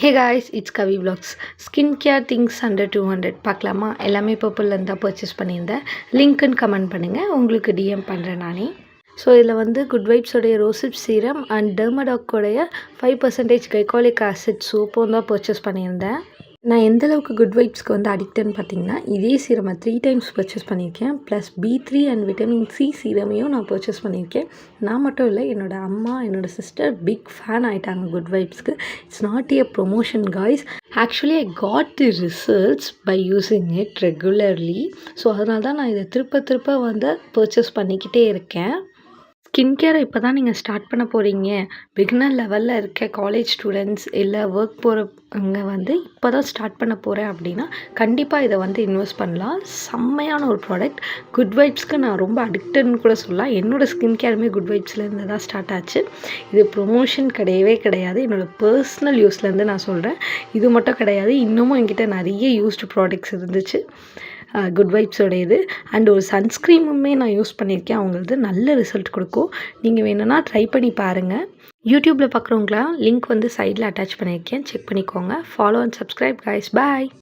Hey guys, it's Kavi vlogs. Skin care things under 200 பார்க்கலாமா? எல்லாமே பர்பிள்லேருந்து தான் பர்ச்சேஸ் பண்ணியிருந்தேன். லிங்க்குன்னு கமெண்ட் பண்ணுங்கள், உங்களுக்கு டிஎம் பண்ணுறேன் நானே. ஸோ இதில் வந்து குட் வைப்ஸோடைய ரோசிப் சீரம் அண்ட் டெர்மடாக்கோடைய 5% கைகாலிக் ஆசிட் சோப்பும் தான் பர்ச்சேஸ் பண்ணியிருந்தேன். நான் எந்தளவுக்கு குட் வைப்ஸ்க்கு வந்து அடிக்டன்னு பார்த்தீங்கன்னா, இதே சீரமை 3 டைம்ஸ் பர்ச்சேஸ் பண்ணியிருக்கேன். Plus B3 and vitamin C சீரமையும் நான் பர்ச்சேஸ் பண்ணியிருக்கேன். நான் மட்டும் இல்லை, என்னோடய அம்மா, என்னோடய சிஸ்டர் பிக் ஃபேன் ஆகிட்டாங்க குட் வைப்ஸ்க்கு. It's not a promotion guys. Actually I got the results by using it regularly. So அதனால தான் நான் இதை திருப்ப வந்து பர்ச்சேஸ் பண்ணிக்கிட்டே இருக்கேன். ஸ்கின் கேரை இப்போ தான் நீங்கள் ஸ்டார்ட் பண்ண போகிறீங்க, பிகினர் லெவலில் இருக்க காலேஜ் ஸ்டூடெண்ட்ஸ் இல்லை ஒர்க் போகிறவங்க வந்து இப்போ தான் ஸ்டார்ட் பண்ண போகிறேன் அப்படின்னா கண்டிப்பாக இதை வந்து இன்வெஸ்ட் பண்ணலாம். செம்மையான ஒரு ப்ராடக்ட். குட் வைப்ஸ்க்கு நான் ரொம்ப அடிக்டட்னு கூட சொல்லலாம். என்னோடய ஸ்கின் கேருமே குட் வைப்ஸ்லேருந்து தான் ஸ்டார்ட் ஆச்சு. இது ப்ரொமோஷன் கிடையவே கிடையாது, என்னோடய பர்சனல் யூஸ்லேருந்து நான் சொல்கிறேன். இது மட்டும் கிடையாது, இன்னமும் என்கிட்ட நிறைய யூஸ்டு ப்ராடக்ட்ஸ் இருந்துச்சு குட் வைப்ஸோடையது. அண்ட் ஒரு சன்ஸ்க்ரீமுமே நான் யூஸ் பண்ணியிருக்கேன். அவங்களது நல்ல ரிசல்ட் கொடுக்கும். நீங்கள் வேணும்னா ட்ரை பண்ணி பாருங்கள். யூடியூப்பில் பார்க்குறவங்களாம் லிங்க் வந்து சைடில் அட்டாச் பண்ணியிருக்கேன், செக் பண்ணிக்கோங்க. Follow and subscribe guys. Bye.